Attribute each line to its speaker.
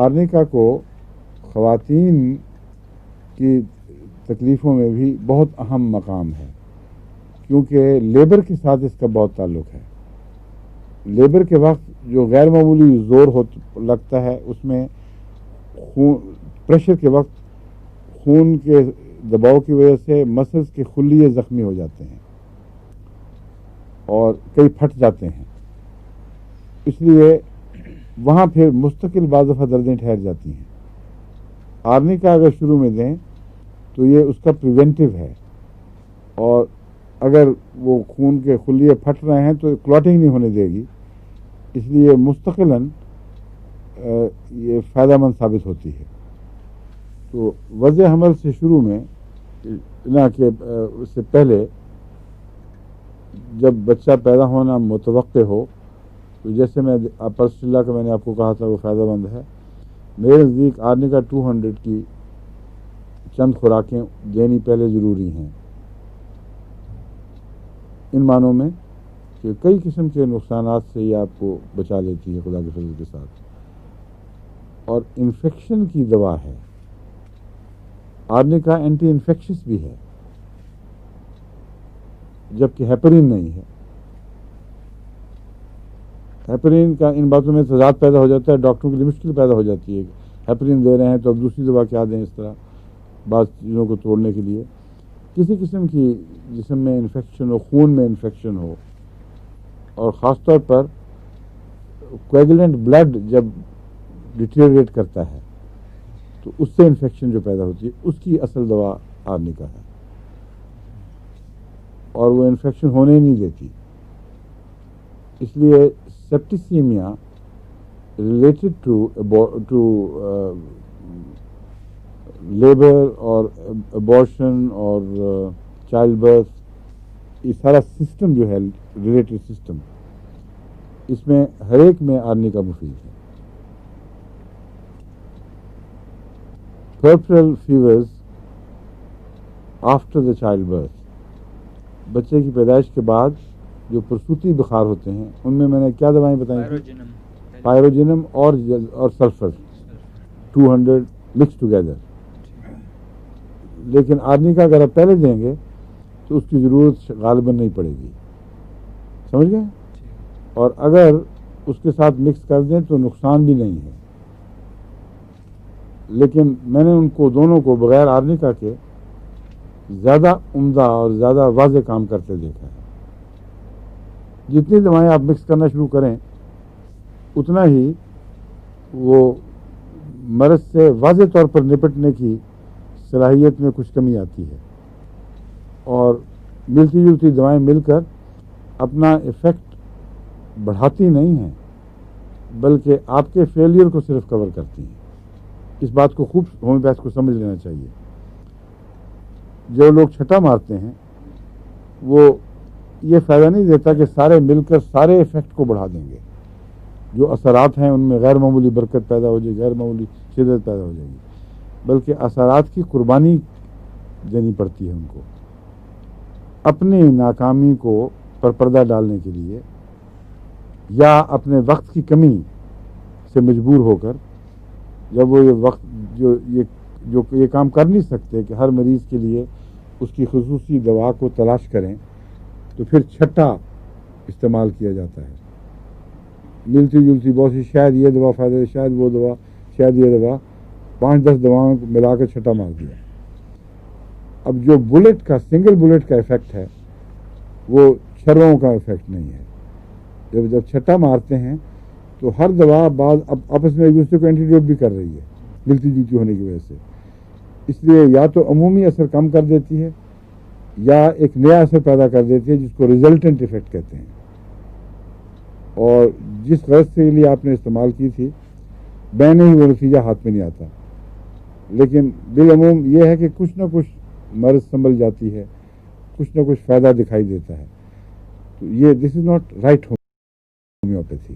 Speaker 1: آرنیکا کو خواتین کی تکلیفوں میں بھی بہت اہم مقام ہے، کیونکہ لیبر کے ساتھ اس کا بہت تعلق ہے۔ لیبر کے وقت جو غیر معمولی زور لگتا ہے، اس میں پریشر کے وقت خون کے دباؤ کی وجہ سے مسلز کے خلیے زخمی ہو جاتے ہیں اور کئی پھٹ جاتے ہیں، اس لیے وہاں پھر مستقل بعض دفعہ دردیں ٹھہر جاتی ہیں۔ آرنیکا اگر شروع میں دیں تو یہ اس کا پریونٹیو ہے، اور اگر وہ خون کے خلیے پھٹ رہے ہیں تو کلاٹنگ نہیں ہونے دے گی، اس لیے مستقلاً یہ فائدہ مند ثابت ہوتی ہے۔ تو وضع حمل سے شروع میں نہ کہ اس سے پہلے جب بچہ پیدا ہونا متوقع ہو، تو جیسے میں پرسٹلا کا میں نے آپ کو کہا تھا وہ فائدہ مند ہے، میرے نزدیک آرنیکا 200 کی چند خوراکیں دینی پہلے ضروری ہیں، ان معنوں میں کہ کئی قسم کے نقصانات سے یہ آپ کو بچا لیتی ہے خدا کے فضل کے ساتھ، اور انفیکشن کی دوا ہے۔ آرنیکا اینٹی انفیکشس بھی ہے، جبکہ ہیپرین نہیں ہے۔ ہیپرین کا ان باتوں میں تضاد پیدا ہو جاتا ہے، ڈاکٹروں کے لیے مشکل پیدا ہو جاتی ہے کہ ہیپرین دے رہے ہیں تو اب دوسری دوا کیا دیں، اس طرح بعض چیزوں کو توڑنے کے لیے۔ کسی قسم کی جسم میں انفیکشن ہو، خون میں انفیکشن ہو، اور خاص طور پر کویگولنٹ بلڈ جب ڈیٹیریٹ کرتا ہے تو اس سے انفیکشن جو پیدا ہوتی ہے، اس کی اصل دوا آرنیکا ہے، اور وہ انفیکشن ہونے ہی نہیں دیتی۔ اس لیے سیپٹیسیمیا ریلیٹڈ ٹو لیبر اور ابارشن اور چائلڈ برتھ، یہ سارا سسٹم جو ہے ریلیٹڈ سسٹم، اس میں ہر ایک میں آرنیکا مفید ہے۔ Puerperal fevers after the child birth, بچے کی پیدائش کے بعد جو پرسوتی بخار ہوتے ہیں، ان میں نے کیا دوائیں بتائیں تھیں؟ پائروجینم اور سلفر 200 مکس ٹوگیدر۔ لیکن آرنیکا اگر آپ پہلے دیں گے تو اس کی ضرورت غالباً نہیں پڑے گی، سمجھ گئے؟ اور اگر اس کے ساتھ مکس کر دیں تو نقصان بھی نہیں ہے۔ لیکن میں نے ان کو دونوں کو بغیر آرنیکا کے زیادہ عمدہ اور زیادہ واضح کام کرتے دیکھا ہے۔ جتنی دوائیں آپ مکس کرنا شروع کریں، اتنا ہی وہ مرض سے واضح طور پر نپٹنے کی صلاحیت میں کچھ کمی آتی ہے، اور ملتی جلتی دوائیں مل کر اپنا ایفیکٹ بڑھاتی نہیں ہیں، بلکہ آپ کے فیلئر کو صرف کور کرتی ہیں۔ اس بات کو خوب ہومیوپیتھ کو سمجھ لینا چاہیے۔ جو لوگ چھٹا مارتے ہیں وہ یہ فائدہ نہیں دیتا کہ سارے مل کر سارے ایفیکٹ کو بڑھا دیں گے، جو اثرات ہیں ان میں غیر معمولی برکت پیدا ہو جائے گی، غیر معمولی شدت پیدا ہو جائے گی، بلکہ اثرات کی قربانی دینی پڑتی ہے ان کو، اپنی ناکامی کو پر پردہ ڈالنے کے لیے، یا اپنے وقت کی کمی سے مجبور ہو کر، جب وہ یہ وقت جو یہ کام کر نہیں سکتے کہ ہر مریض کے لیے اس کی خصوصی دوا کو تلاش کریں، تو پھر چھٹا استعمال کیا جاتا ہے، ملتی جلتی بہت سی، شاید یہ دوا فائدہ دے، شاید وہ دوا، شاید یہ دوا، 5-10 دواؤں کو ملا کر چھٹا مار دیا۔ اب جو بلٹ کا سنگل بلٹ کا ایفیکٹ ہے وہ چھروں کا ایفیکٹ نہیں ہے۔ جب چھٹا مارتے ہیں تو ہر دوا بعض آپس میں ایک دوسرے کو اینٹیڈوٹ بھی کر رہی ہے ملتی جلتی ہونے کی وجہ سے، اس لیے یا تو عمومی اثر کم کر دیتی ہے یا ایک نیا اثر پیدا کر دیتی ہے، جس کو ریزلٹنٹ ایفیکٹ کہتے ہیں، اور جس غرض کے لیے آپ نے استعمال کی تھی میں نہیں، وہ نتیجہ ہاتھ میں نہیں آتا۔ لیکن بالعموم یہ ہے کہ کچھ نہ کچھ مرض سنبھل جاتی ہے، کچھ نہ کچھ فائدہ دکھائی دیتا ہے۔ تو یہ دس از ناٹ رائٹ ہومیوپیتھی۔